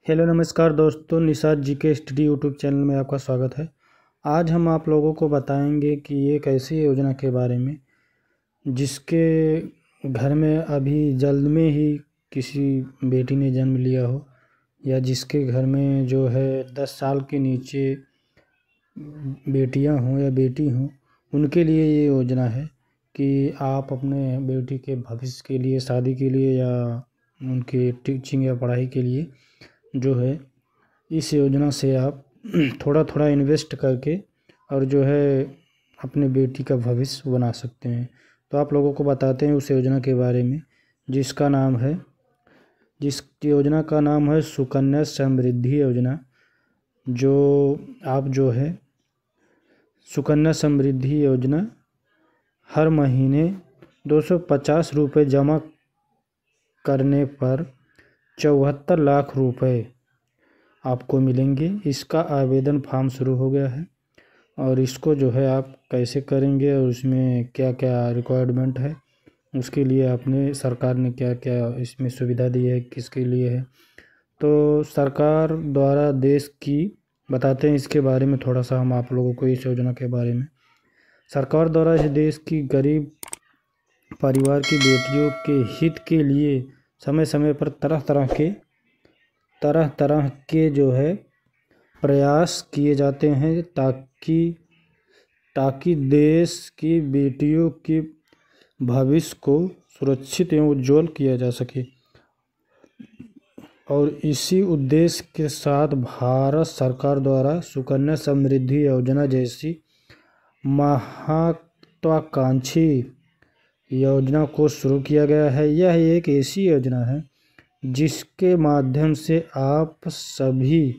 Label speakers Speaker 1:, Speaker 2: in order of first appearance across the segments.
Speaker 1: Hello नमस्कार दोस्तों, निषाद जी के स्टडी यूट्यूब चैनल में आपका स्वागत है। आज हम आप लोगों को बताएंगे कि एक ऐसी योजना के बारे में जिसके घर में अभी जल्द में ही किसी बेटी ने जन्म लिया हो या जिसके घर में जो है 10 साल के नीचे बेटियां हों या बेटी हों, उनके लिए ये योजना है कि आप अपने बेटी के भविष्य के लिए, शादी के लिए या उनके टीचिंग या पढ़ाई के लिए जो है इस योजना से आप थोड़ा थोड़ा इन्वेस्ट करके और जो है अपने बेटी का भविष्य बना सकते हैं। तो आप लोगों को बताते हैं उस योजना के बारे में जिस योजना का नाम है सुकन्या समृद्धि योजना। जो आप जो है सुकन्या समृद्धि योजना हर महीने 250 रुपये जमा करने पर 74 लाख रुपए आपको मिलेंगे। इसका आवेदन फॉर्म शुरू हो गया है और इसको जो है आप कैसे करेंगे और उसमें क्या क्या रिक्वायरमेंट है, उसके लिए आपने सरकार ने क्या क्या इसमें सुविधा दी है, किसके लिए है। तो सरकार द्वारा देश की बताते हैं इसके बारे में थोड़ा सा हम आप लोगों को इस योजना के बारे में। सरकार द्वारा इस देश की गरीब परिवार की बेटियों के हित के लिए समय समय पर तरह तरह के जो है प्रयास किए जाते हैं ताकि देश की बेटियों के भविष्य को सुरक्षित एवं उज्जवल किया जा सके। और इसी उद्देश्य के साथ भारत सरकार द्वारा सुकन्या समृद्धि योजना जैसी महत्वाकांक्षी योजना को शुरू किया गया है। यह एक ऐसी योजना है जिसके माध्यम से आप सभी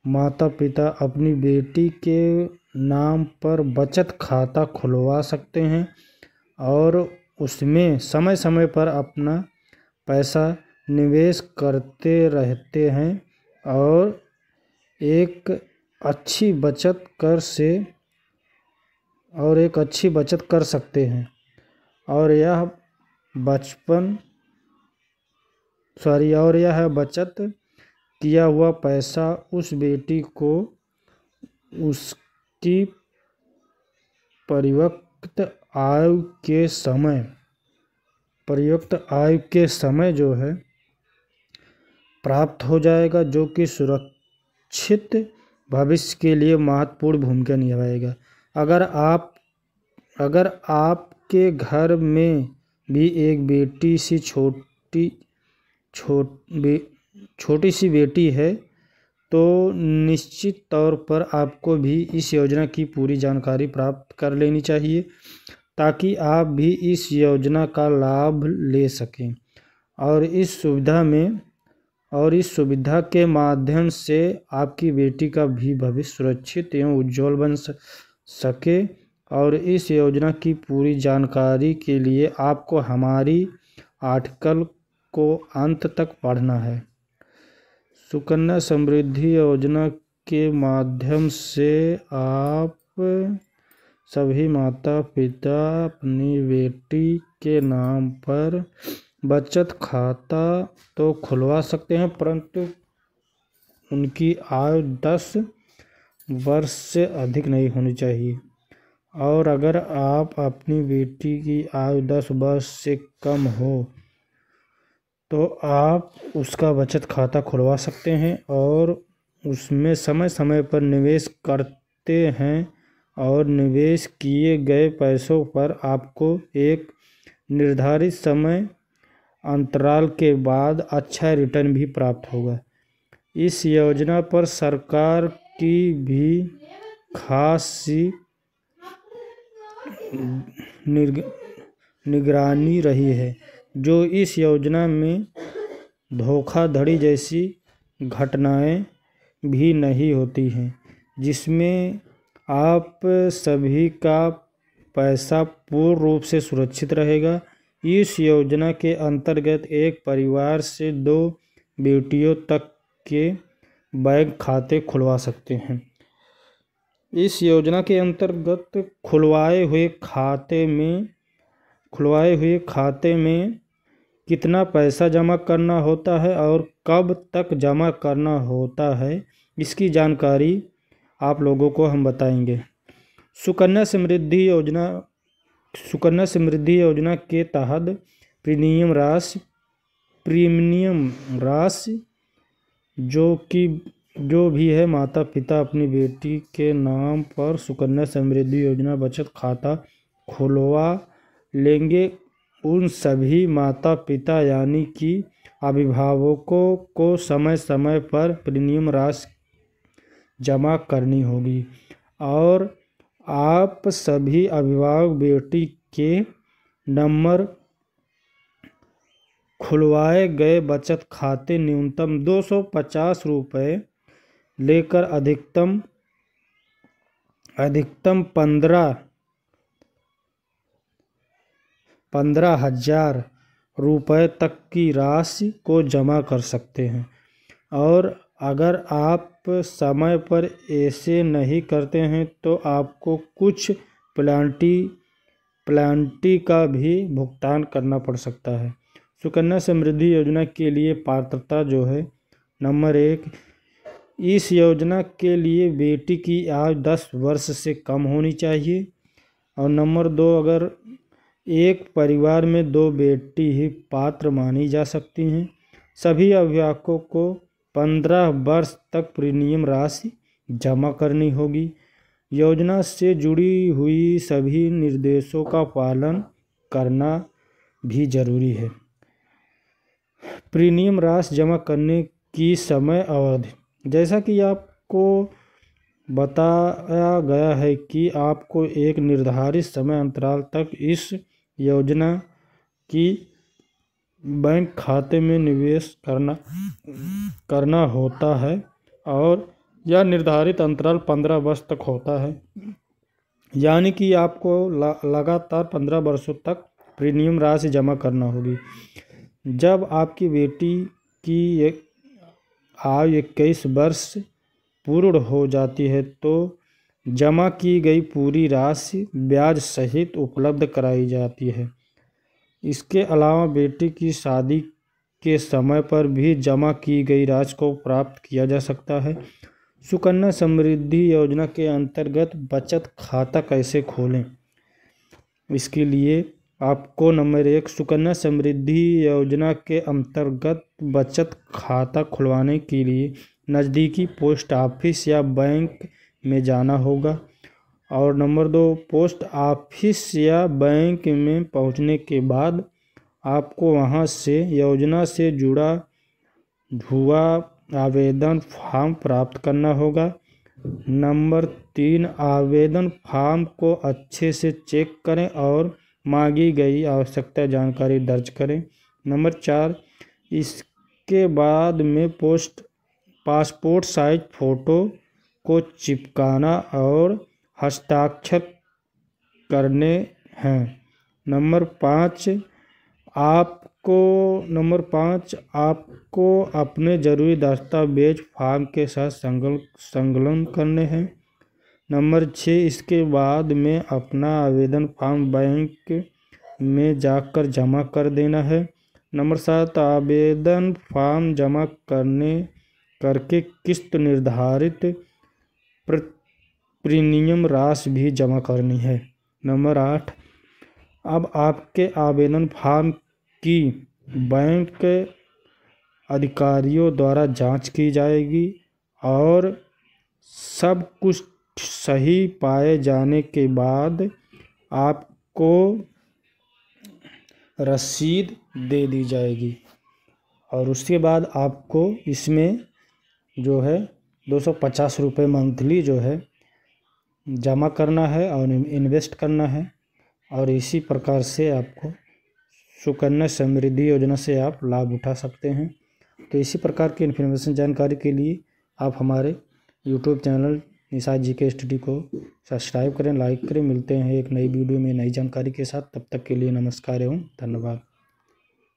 Speaker 1: माता पिता अपनी बेटी के नाम पर बचत खाता खुलवा सकते हैं और उसमें समय समय पर अपना पैसा निवेश करते रहते हैं और एक अच्छी बचत कर सकते हैं। और यह बचत किया हुआ पैसा उस बेटी को उसकी परिपक्व आयु के समय जो है प्राप्त हो जाएगा, जो कि सुरक्षित भविष्य के लिए महत्वपूर्ण भूमिका निभाएगा। अगर आपके घर में भी एक छोटी सी बेटी है तो निश्चित तौर पर आपको भी इस योजना की पूरी जानकारी प्राप्त कर लेनी चाहिए ताकि आप भी इस योजना का लाभ ले सकें और इस सुविधा के माध्यम से आपकी बेटी का भी भविष्य सुरक्षित एवं उज्जवल बन सके। और इस योजना की पूरी जानकारी के लिए आपको हमारी आर्टिकल को अंत तक पढ़ना है। सुकन्या समृद्धि योजना के माध्यम से आप सभी माता पिता अपनी बेटी के नाम पर बचत खाता तो खुलवा सकते हैं, परंतु उनकी आयु 10 वर्ष से अधिक नहीं होनी चाहिए। और अगर आप अपनी बेटी की आयु 10 वर्ष से कम हो तो आप उसका बचत खाता खुलवा सकते हैं और उसमें समय समय पर निवेश करते हैं और निवेश किए गए पैसों पर आपको एक निर्धारित समय अंतराल के बाद अच्छा रिटर्न भी प्राप्त होगा। इस योजना पर सरकार की भी खासी निगरानी रही है, जो इस योजना में धोखाधड़ी जैसी घटनाएं भी नहीं होती हैं, जिसमें आप सभी का पैसा पूर्ण रूप से सुरक्षित रहेगा। इस योजना के अंतर्गत एक परिवार से 2 बेटियों तक के बैंक खाते खुलवा सकते हैं। इस योजना के अंतर्गत खुलवाए हुए खाते में कितना पैसा जमा करना होता है और कब तक जमा करना होता है, इसकी जानकारी आप लोगों को हम बताएंगे। सुकन्या समृद्धि योजना के तहत प्रीमियम राशि जो भी है माता पिता अपनी बेटी के नाम पर सुकन्या समृद्धि योजना बचत खाता खुलवा लेंगे। उन सभी माता पिता यानी कि अभिभावकों को समय समय पर प्रीमियम राशि जमा करनी होगी और आप सभी अभिभावक बेटी के नंबर खुलवाए गए बचत खाते न्यूनतम 250 रुपये लेकर अधिकतम 15,000 रुपये तक की राशि को जमा कर सकते हैं। और अगर आप समय पर ऐसे नहीं करते हैं तो आपको कुछ पेनल्टी का भी भुगतान करना पड़ सकता है। सुकन्या समृद्धि योजना के लिए पात्रता जो है, नंबर 1, इस योजना के लिए बेटी की आयु 10 वर्ष से कम होनी चाहिए। और नंबर 2, अगर एक परिवार में 2 बेटी ही पात्र मानी जा सकती हैं। सभी अभिभावकों को 15 वर्ष तक प्रीमियम राशि जमा करनी होगी। योजना से जुड़ी हुई सभी निर्देशों का पालन करना भी जरूरी है। प्रीमियम राशि जमा करने की समय अवधि, जैसा कि आपको बताया गया है कि आपको एक निर्धारित समय अंतराल तक इस योजना की बैंक खाते में निवेश करना होता है और यह निर्धारित अंतराल 15 वर्ष तक होता है। यानी कि आपको लगातार 15 वर्षों तक प्रीमियम राशि जमा करना होगी। जब आपकी बेटी की आयु 21 वर्ष पूर्ण हो जाती है तो जमा की गई पूरी राशि ब्याज सहित उपलब्ध कराई जाती है। इसके अलावा बेटी की शादी के समय पर भी जमा की गई राशि को प्राप्त किया जा सकता है। सुकन्या समृद्धि योजना के अंतर्गत बचत खाता कैसे खोलें, इसके लिए आपको नंबर 1, सुकन्या समृद्धि योजना के अंतर्गत बचत खाता खुलवाने के लिए नज़दीकी पोस्ट ऑफिस या बैंक में जाना होगा। और नंबर 2, पोस्ट ऑफिस या बैंक में पहुंचने के बाद आपको वहां से योजना से जुड़ा हुआ आवेदन फॉर्म प्राप्त करना होगा। नंबर 3, आवेदन फॉर्म को अच्छे से चेक करें और मांगी गई आवश्यकता जानकारी दर्ज करें। नंबर 4, इसके बाद में पासपोर्ट साइज फ़ोटो को चिपकाना और हस्ताक्षर करने हैं। नंबर 5, आपको अपने ज़रूरी दस्तावेज फॉर्म के साथ संलग्न करने हैं। नंबर 6, इसके बाद में अपना आवेदन फॉर्म बैंक में जाकर जमा कर देना है। नंबर 7, आवेदन फॉर्म जमा करके किस्त निर्धारित प्रीमियम राशि भी जमा करनी है। नंबर 8, अब आपके आवेदन फॉर्म की बैंक अधिकारियों द्वारा जांच की जाएगी और सब कुछ सही पाए जाने के बाद आपको रसीद दे दी जाएगी और उसके बाद आपको इसमें जो है 250 रुपये मंथली जो है जमा करना है और इन्वेस्ट करना है। और इसी प्रकार से आपको सुकन्या समृद्धि योजना से आप लाभ उठा सकते हैं। तो इसी प्रकार की इन्फॉर्मेशन जानकारी के लिए आप हमारे YouTube channel Nishad GK study को सब्सक्राइब करें, लाइक करें। मिलते हैं एक नई वीडियो में नई जानकारी के साथ। तब तक के लिए नमस्कार एवं धन्यवाद।